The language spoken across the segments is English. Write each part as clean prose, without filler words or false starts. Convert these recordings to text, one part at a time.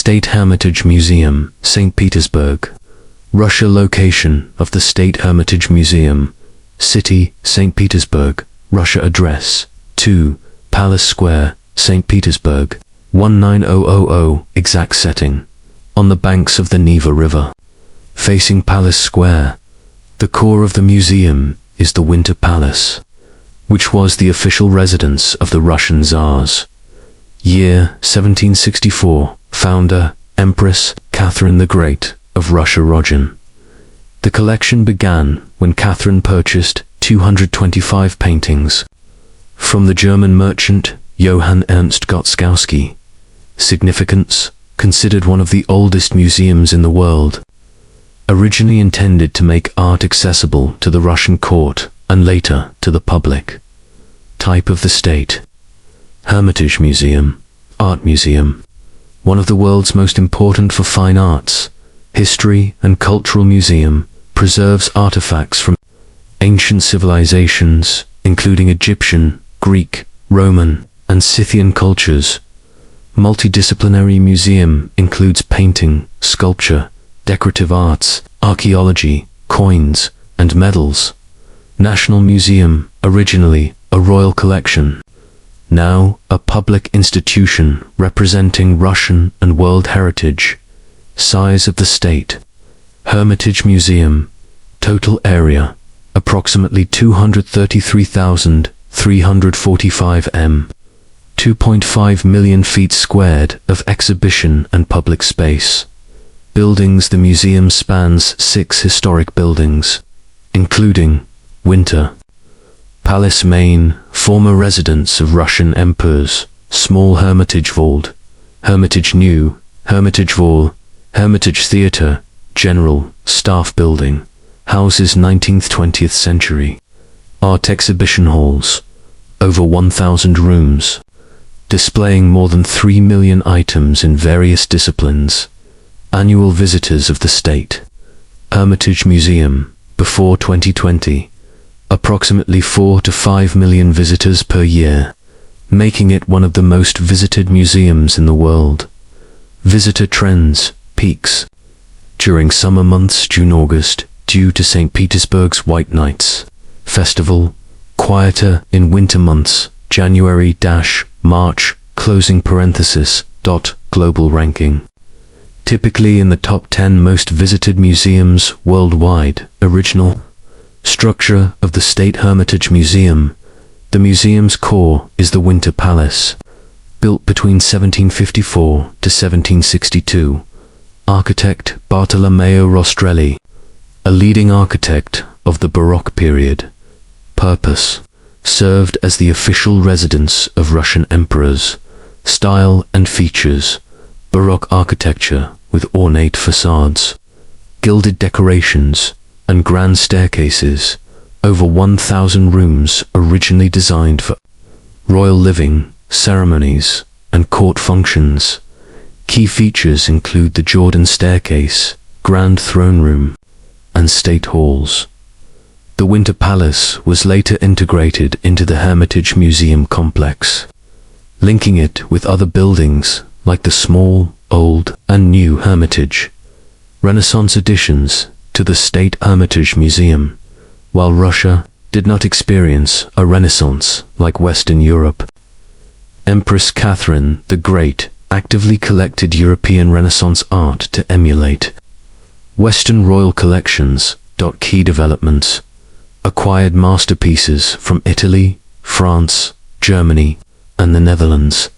State Hermitage Museum, St. Petersburg. Russia. Location of the State Hermitage Museum. City, St. Petersburg, Russia. Address, 2, Palace Square, St. Petersburg, 19000. Exact setting, on the banks of the Neva River. Facing Palace Square. The core of the museum is the Winter Palace, which was the official residence of the Russian Tsars. Year 1764. Founder, Empress Catherine the Great of Russia. Origin. The collection began when Catherine purchased 225 paintings from the German merchant Johann Ernst Gotskowski. Significance: considered one of the oldest museums in the world. Originally intended to make art accessible to the Russian court and later to the public. Type of the State Hermitage Museum, Art Museum. One of the world's most important for fine arts, history and cultural museum, preserves artifacts from ancient civilizations, including Egyptian, Greek, Roman, and Scythian cultures. Multidisciplinary museum includes painting, sculpture, decorative arts, archaeology, coins, and medals. National Museum, originally a royal collection, now a public institution representing Russian and world heritage. Size of the State Hermitage Museum. Total area, approximately 233,345 m. 2.5 million feet squared of exhibition and public space. Buildings. The museum spans 6 historic buildings, including Winter Palace Main, former residence of Russian emperors, small Hermitage Vault, Hermitage New, Hermitage Hall, Hermitage Theatre, General, Staff Building, houses 19th-20th century. Art exhibition halls, over 1,000 rooms, displaying more than 3 million items in various disciplines. Annual visitors of the State Hermitage Museum, before 2020, approximately 4 to 5 million visitors per year, making it one of the most visited museums in the world. Visitor trends, peaks. During summer months, June-August, due to St. Petersburg's White Nights Festival. Quieter in winter months, January-March, closing parenthesis, global ranking. Typically in the top 10 most visited museums worldwide. Original structure of the State Hermitage Museum. The museum's core is the Winter Palace, built between 1754 to 1762. Architect Bartolomeo Rostrelli, a leading architect of the Baroque period. Purpose: served as the official residence of Russian emperors. Style and features: Baroque architecture with ornate facades, gilded decorations, and grand staircases. Over 1,000 rooms originally designed for royal living, ceremonies, and court functions. Key features include the Jordan staircase, grand throne room, and state halls. The Winter Palace was later integrated into the Hermitage Museum complex, linking it with other buildings like the small, old, and new Hermitage. Renaissance additions to the State Hermitage Museum. While Russia did not experience a Renaissance like Western Europe, Empress Catherine the Great actively collected European Renaissance art to emulate Western royal collections. Key developments: acquired masterpieces from Italy, France, Germany, and the Netherlands.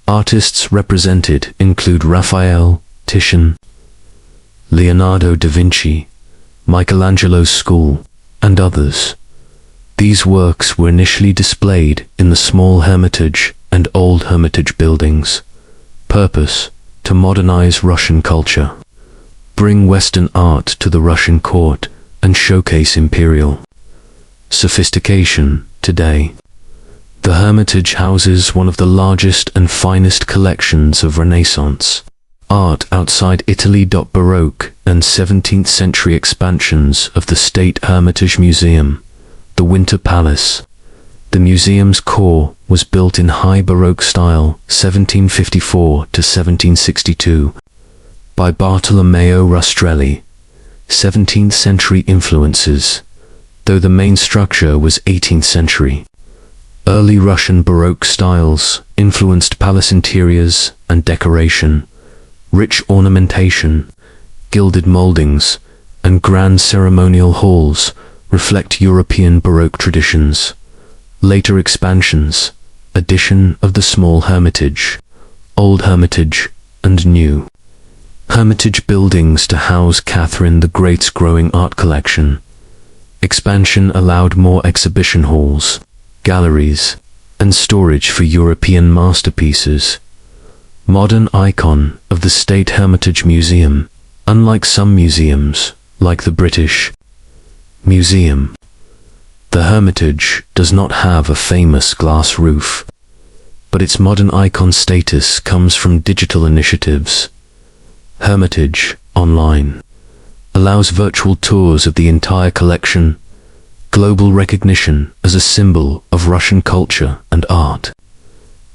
Artists represented include Raphael, Titian, Leonardo da Vinci, Michelangelo's school, and others. These works were initially displayed in the small Hermitage and Old Hermitage buildings. Purpose: to modernize Russian culture, bring Western art to the Russian court, and showcase imperial sophistication. Today, the Hermitage houses one of the largest and finest collections of Renaissance art outside Italy. Baroque and 17th century expansions of the State Hermitage Museum. The Winter Palace. The museum's core was built in high Baroque style 1754 to 1762 by Bartolomeo Rastrelli. 17th century influences, though the main structure was 18th century. Early Russian Baroque styles influenced palace interiors and decoration. Rich ornamentation, gilded moldings, and grand ceremonial halls reflect European Baroque traditions. Later expansions, addition of the small Hermitage, Old Hermitage, and New Hermitage buildings to house Catherine the Great's growing art collection. Expansion allowed more exhibition halls, galleries, and storage for European masterpieces. Modern icon of the State Hermitage Museum. Unlike some museums, like the British Museum, the Hermitage does not have a famous glass roof, but its modern icon status comes from digital initiatives. Hermitage Online allows virtual tours of the entire collection, global recognition as a symbol of Russian culture and art.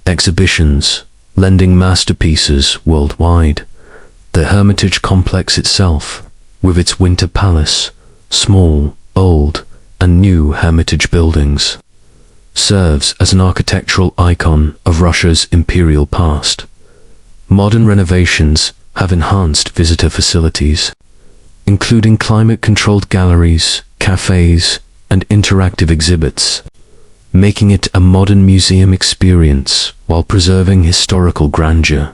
Exhibitions lending masterpieces worldwide. The Hermitage complex itself, with its Winter Palace, small, old, and new Hermitage buildings, serves as an architectural icon of Russia's imperial past. Modern renovations have enhanced visitor facilities, including climate-controlled galleries, cafes, and interactive exhibits, making it a modern museum experience while preserving historical grandeur.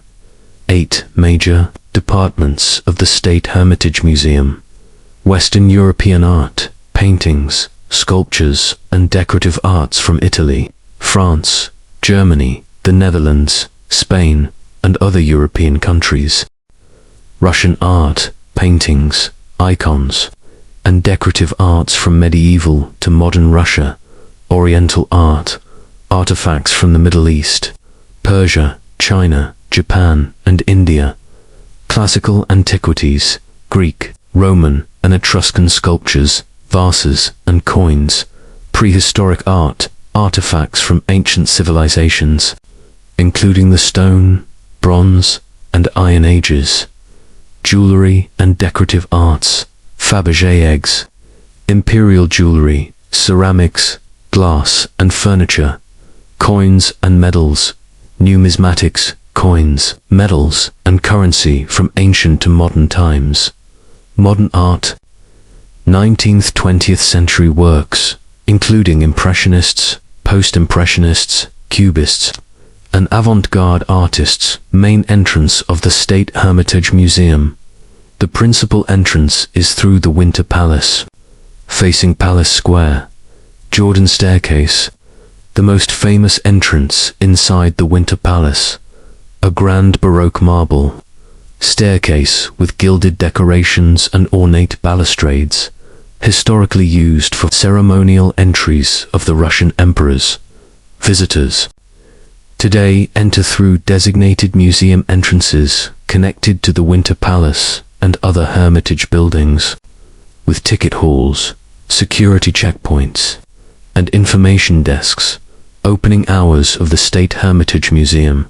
8 major departments of the State Hermitage Museum. Western European art, paintings, sculptures, and decorative arts from Italy, France, Germany, the Netherlands, Spain, and other European countries. Russian art, paintings, icons, and decorative arts from medieval to modern Russia. Oriental art, artifacts from the Middle East, Persia, China, Japan, and India. Classical antiquities, Greek, Roman, and Etruscan sculptures, vases, and coins. Prehistoric art, artifacts from ancient civilizations, including the Stone, Bronze, and Iron Ages. Jewelry and decorative arts, Fabergé eggs, imperial jewelry, ceramics, glass and furniture, coins and medals, numismatics, coins, medals, and currency from ancient to modern times. Modern art, 19th-20th century works, including Impressionists, Post-Impressionists, Cubists, and avant-garde artists. Main entrance of the State Hermitage Museum. The principal entrance is through the Winter Palace, facing Palace Square. Jordan Staircase, the most famous entrance inside the Winter Palace, a grand Baroque marble staircase with gilded decorations and ornate balustrades, historically used for ceremonial entries of the Russian emperors. Visitors today enter through designated museum entrances connected to the Winter Palace and other Hermitage buildings, with ticket halls, security checkpoints, and information desks. Opening hours of the State Hermitage Museum: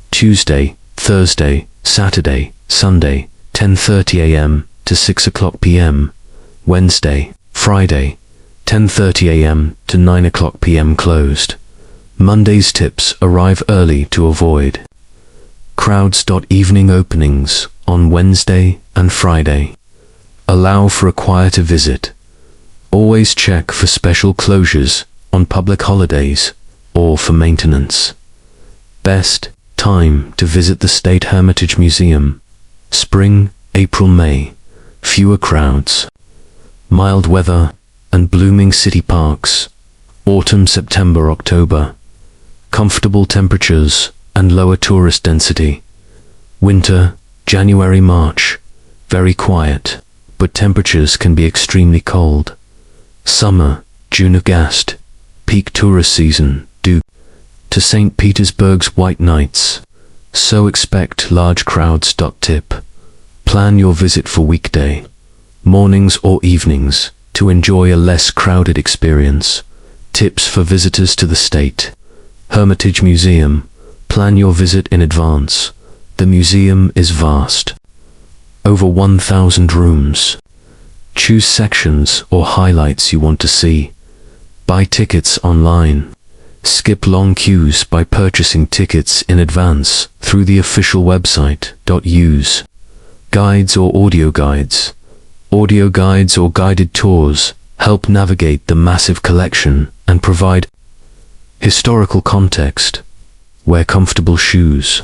Tuesday, Thursday, Saturday, Sunday, 10:30 a.m. to 6:00 p.m. Wednesday, Friday, 10:30 a.m. to 9:00 p.m. closed. Monday's tips arrive early to avoid crowds. Evening openings on Wednesday and Friday allow for a quieter visit. Always check for special closures on public holidays or for maintenance. Best time to visit the State Hermitage Museum: spring, April, May. Fewer crowds. Mild weather and blooming city parks: autumn, September, October. Comfortable temperatures and lower tourist density. Winter, January, March. Very quiet, but temperatures can be extremely cold. Summer, June, August. Peak tourist season, due to St. Petersburg's White Nights, so expect large crowds. Tip: plan your visit for weekday mornings or evenings to enjoy a less crowded experience. Tips for visitors to the State Hermitage Museum. Plan your visit in advance. The museum is vast. Over 1,000 rooms. Choose sections or highlights you want to see. Buy tickets online. Skip long queues by purchasing tickets in advance through the official website. Use guides or audio guides. Audio guides or guided tours help navigate the massive collection and provide historical context. Wear comfortable shoes.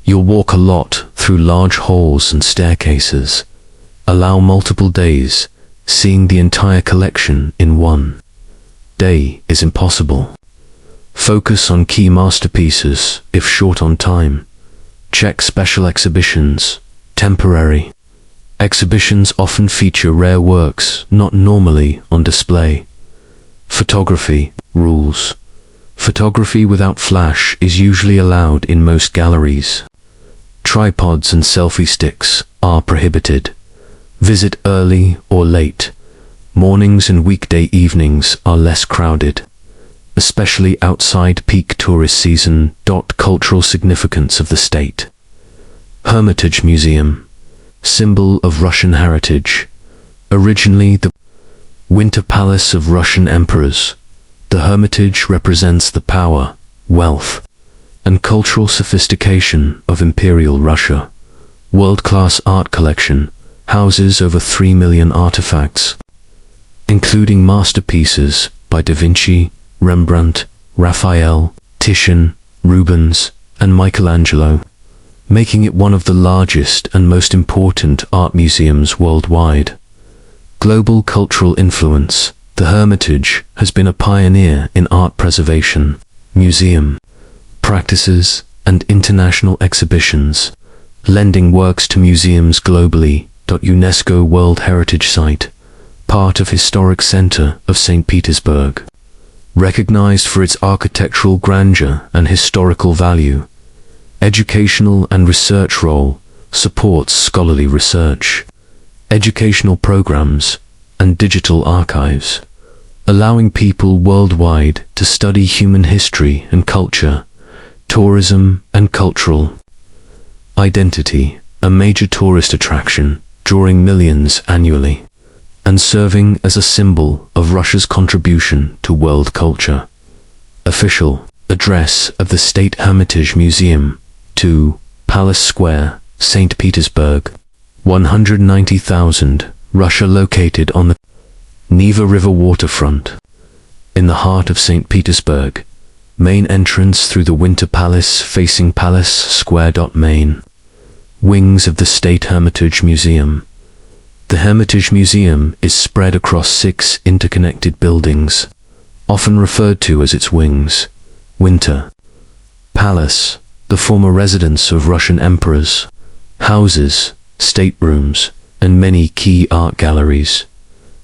You'll walk a lot through large halls and staircases. Allow multiple days. Seeing the entire collection in one day is impossible. Focus on key masterpieces if short on time. Check special exhibitions. Temporary exhibitions often feature rare works not normally on display. Photography rules. Photography without flash is usually allowed in most galleries. Tripods and selfie sticks are prohibited. Visit early or late. Mornings and weekday evenings are less crowded, especially outside peak tourist season. Cultural significance of the State Hermitage Museum. Symbol of Russian heritage. Originally the Winter Palace of Russian emperors, the Hermitage represents the power, wealth, and cultural sophistication of Imperial Russia. World-class art collection houses over 3 million artifacts, including masterpieces by Da Vinci, Rembrandt, Raphael, Titian, Rubens, and Michelangelo, making it one of the largest and most important art museums worldwide. Global cultural influence. The Hermitage has been a pioneer in art preservation, museum practices, and international exhibitions, lending works to museums globally. UNESCO World Heritage Site, part of Historic Center of St. Petersburg. Recognized for its architectural grandeur and historical value. Educational and research role, supports scholarly research, educational programs, and digital archives, allowing people worldwide to study human history and culture, tourism and cultural identity, a major tourist attraction, drawing millions annually, and serving as a symbol of Russia's contribution to world culture. Official address of the State Hermitage Museum, 2 Palace Square, St. Petersburg, 190,000, Russia, located on the Neva River waterfront, in the heart of St. Petersburg. Main entrance through the Winter Palace facing Palace Square. Main wings of the State Hermitage Museum. The Hermitage Museum is spread across 6 interconnected buildings, often referred to as its wings. Winter Palace, the former residence of Russian emperors, houses, staterooms, and many key art galleries.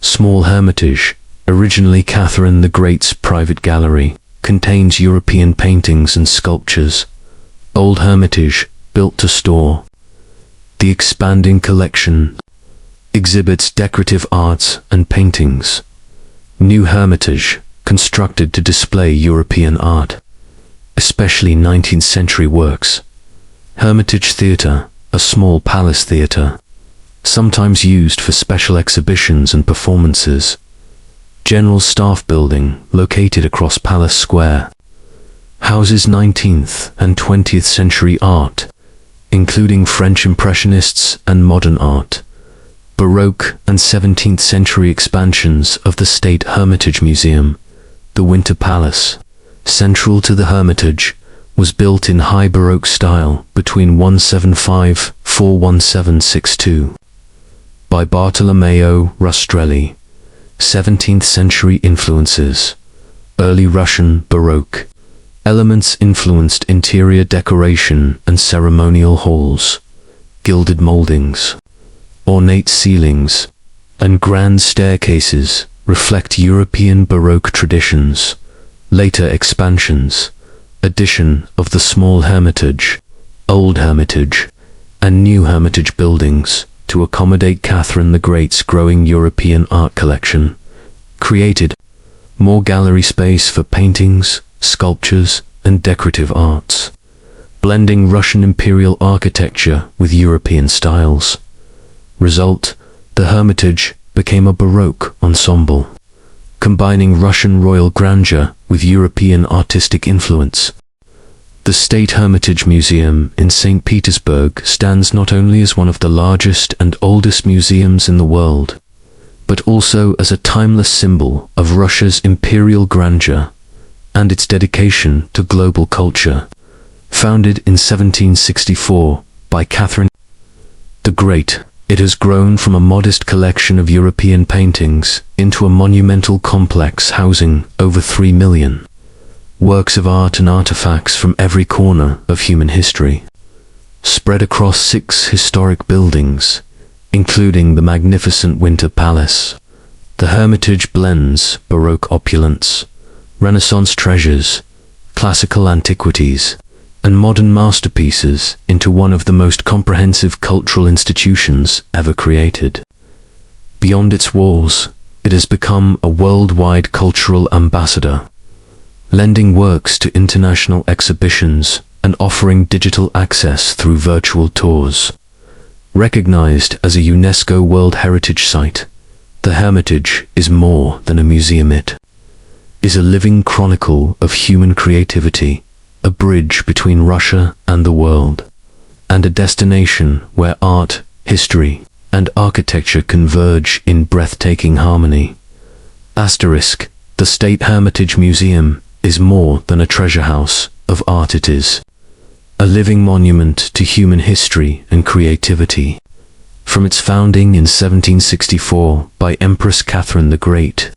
Small Hermitage, originally Catherine the Great's private gallery, contains European paintings and sculptures. Old Hermitage, built to store the expanding collection, exhibits decorative arts and paintings. New Hermitage, constructed to display European art, especially 19th century works. Hermitage Theatre, a small palace theatre, sometimes used for special exhibitions and performances. General Staff Building, located across Palace Square, houses 19th and 20th century art, including French Impressionists and modern art. Baroque and 17th century expansions of the State Hermitage Museum. The Winter Palace, central to the Hermitage, was built in high Baroque style between 175–41762 by Bartolomeo Rastrelli. 17th century influences. Early Russian Baroque elements influenced interior decoration and ceremonial halls. Gilded moldings, ornate ceilings, and grand staircases reflect European Baroque traditions. Later expansions, addition of the Small Hermitage, Old Hermitage, and New Hermitage buildings to accommodate Catherine the Great's growing European art collection, created more gallery space for paintings, sculptures, and decorative arts, blending Russian imperial architecture with European styles. Result: the Hermitage became a Baroque ensemble, combining Russian royal grandeur with European artistic influence. The State Hermitage Museum in St. Petersburg stands not only as one of the largest and oldest museums in the world, but also as a timeless symbol of Russia's imperial grandeur and its dedication to global culture. Founded in 1764 by Catherine the Great, it has grown from a modest collection of European paintings into a monumental complex housing over 3 million works of art and artifacts from every corner of human history. Spread across 6 historic buildings, including the magnificent Winter Palace, the Hermitage blends Baroque opulence, Renaissance treasures, classical antiquities, and modern masterpieces into one of the most comprehensive cultural institutions ever created. Beyond its walls, it has become a worldwide cultural ambassador, lending works to international exhibitions and offering digital access through virtual tours. Recognized as a UNESCO World Heritage Site, the Hermitage is more than a museum. It is a living chronicle of human creativity, a bridge between Russia and the world, and a destination where art, history, and architecture converge in breathtaking harmony. Asterisk: the State Hermitage Museum is more than a treasure house of art. It is a living monument to human history and creativity. From its founding in 1764 by Empress Catherine the Great,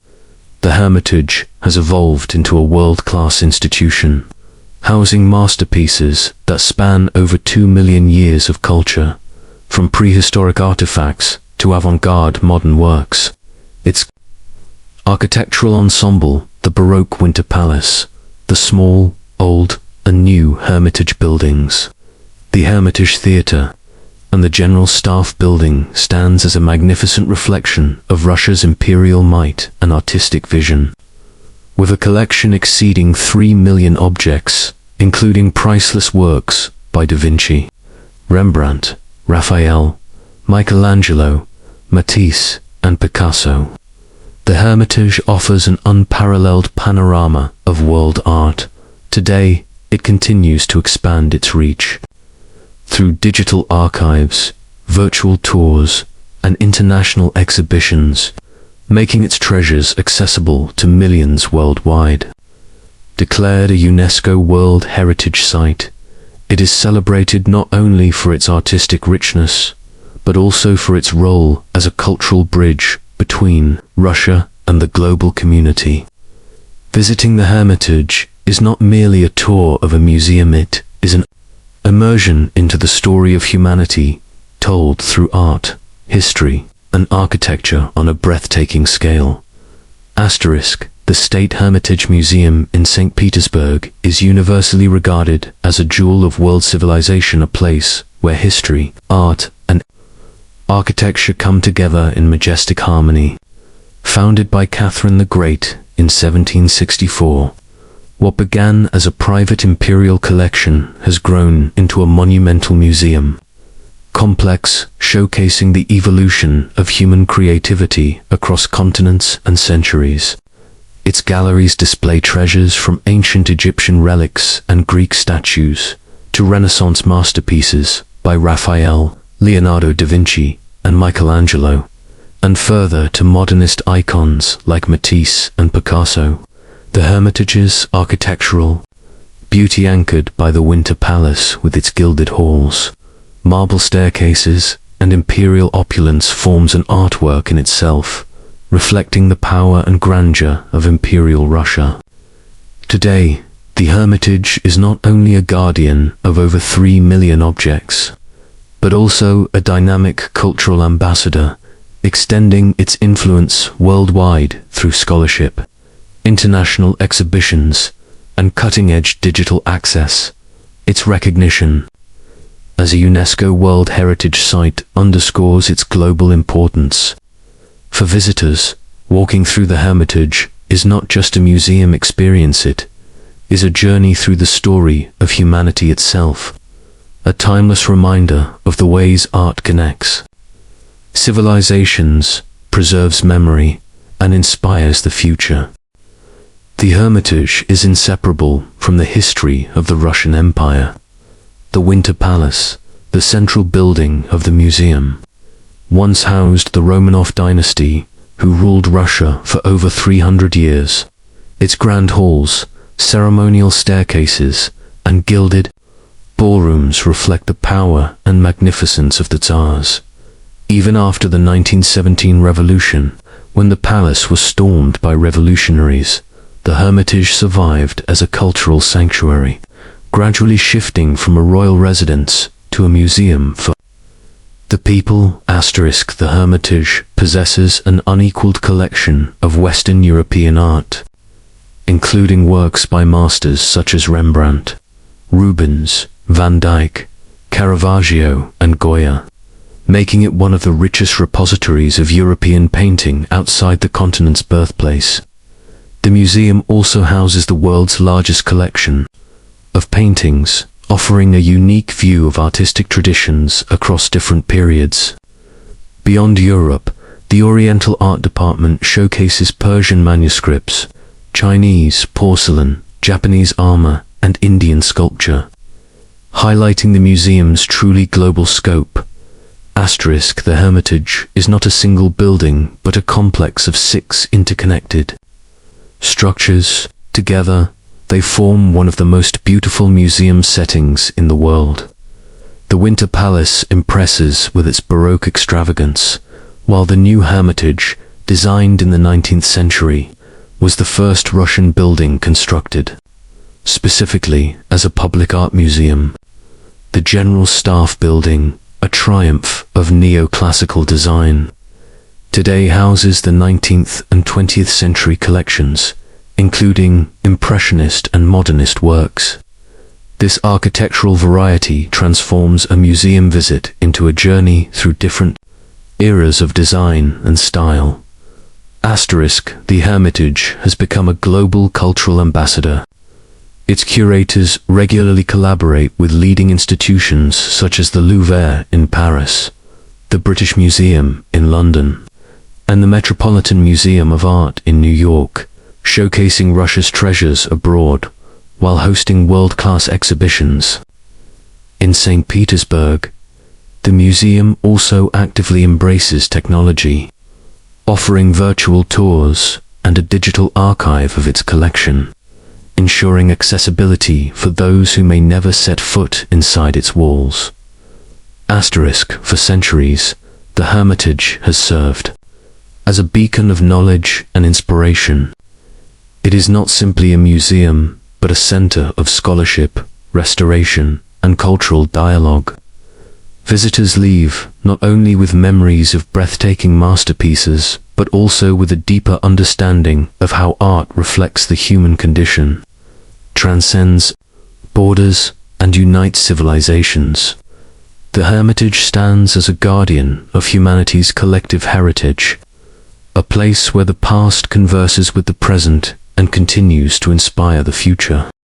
the Hermitage has evolved into a world-class institution, housing masterpieces that span over 2 million years of culture, from prehistoric artifacts to avant-garde modern works. Its architectural ensemble, the Baroque Winter Palace, the small, old, and new Hermitage buildings, the Hermitage Theatre, and the General Staff Building stands as a magnificent reflection of Russia's imperial might and artistic vision. With a collection exceeding 3 million objects, including priceless works by Da Vinci, Rembrandt, Raphael, Michelangelo, Matisse, and Picasso, the Hermitage offers an unparalleled panorama of world art. Today, it continues to expand its reach through digital archives, virtual tours, and international exhibitions, making its treasures accessible to millions worldwide. Declared a UNESCO World Heritage Site, it is celebrated not only for its artistic richness, but also for its role as a cultural bridge between Russia and the global community. Visiting the Hermitage is not merely a tour of a museum, it is an immersion into the story of humanity, told through art, history, and architecture on a breathtaking scale. Asterisk: the State Hermitage Museum in St. Petersburg is universally regarded as a jewel of world civilization, a place where history, art, and architecture come together in majestic harmony. Founded by Catherine the Great in 1764, what began as a private imperial collection has grown into a monumental museum complex showcasing the evolution of human creativity across continents and centuries. Its galleries display treasures from ancient Egyptian relics and Greek statues to Renaissance masterpieces by Raphael, Leonardo da Vinci, and Michelangelo, and further to modernist icons like Matisse and Picasso. The Hermitage's architectural beauty, anchored by the Winter Palace with its gilded halls, marble staircases, and imperial opulence, forms an artwork in itself, reflecting the power and grandeur of imperial Russia. Today, the Hermitage is not only a guardian of over 3 million objects, but also a dynamic cultural ambassador, extending its influence worldwide through scholarship, international exhibitions, and cutting-edge digital access. Its recognition as a UNESCO World Heritage Site underscores its global importance. For visitors, walking through the Hermitage is not just a museum experience, it is a journey through the story of humanity itself, a timeless reminder of the ways art connects civilizations, preserves memory, and inspires the future. The Hermitage is inseparable from the history of the Russian Empire. The Winter Palace, the central building of the museum, once housed the Romanov dynasty, who ruled Russia for over 300 years. Its grand halls, ceremonial staircases, and gilded ballrooms reflect the power and magnificence of the Tsars. Even after the 1917 revolution, when the palace was stormed by revolutionaries, the Hermitage survived as a cultural sanctuary, gradually shifting from a royal residence to a museum for the people. The Hermitage possesses an unequaled collection of Western European art, including works by masters such as Rembrandt, Rubens, Van Dyck, Caravaggio, and Goya, making it one of the richest repositories of European painting outside the continent's birthplace. The museum also houses the world's largest collection of paintings, offering a unique view of artistic traditions across different periods. Beyond Europe, the Oriental Art Department showcases Persian manuscripts, Chinese porcelain, Japanese armor, and Indian sculpture, highlighting the museum's truly global scope. The Hermitage is not a single building, but a complex of 6 interconnected structures. Together, they form one of the most beautiful museum settings in the world. The Winter Palace impresses with its Baroque extravagance, while the new Hermitage, designed in the 19th century, was the first Russian building constructed specifically as a public art museum. The General Staff Building, a triumph of neoclassical design, today houses the 19th and 20th century collections, including Impressionist and Modernist works. This architectural variety transforms a museum visit into a journey through different eras of design and style. The Hermitage has become a global cultural ambassador. Its curators regularly collaborate with leading institutions such as the Louvre in Paris, the British Museum in London, and the Metropolitan Museum of Art in New York, showcasing Russia's treasures abroad while hosting world-class exhibitions. In St. Petersburg, the museum also actively embraces technology, offering virtual tours and a digital archive of its collection, ensuring accessibility for those who may never set foot inside its walls. For centuries, the Hermitage has served as a beacon of knowledge and inspiration. It is not simply a museum, but a center of scholarship, restoration, and cultural dialogue. Visitors leave not only with memories of breathtaking masterpieces, but also with a deeper understanding of how art reflects the human condition, transcends borders, and unites civilizations. The Hermitage stands as a guardian of humanity's collective heritage, a place where the past converses with the present and continues to inspire the future.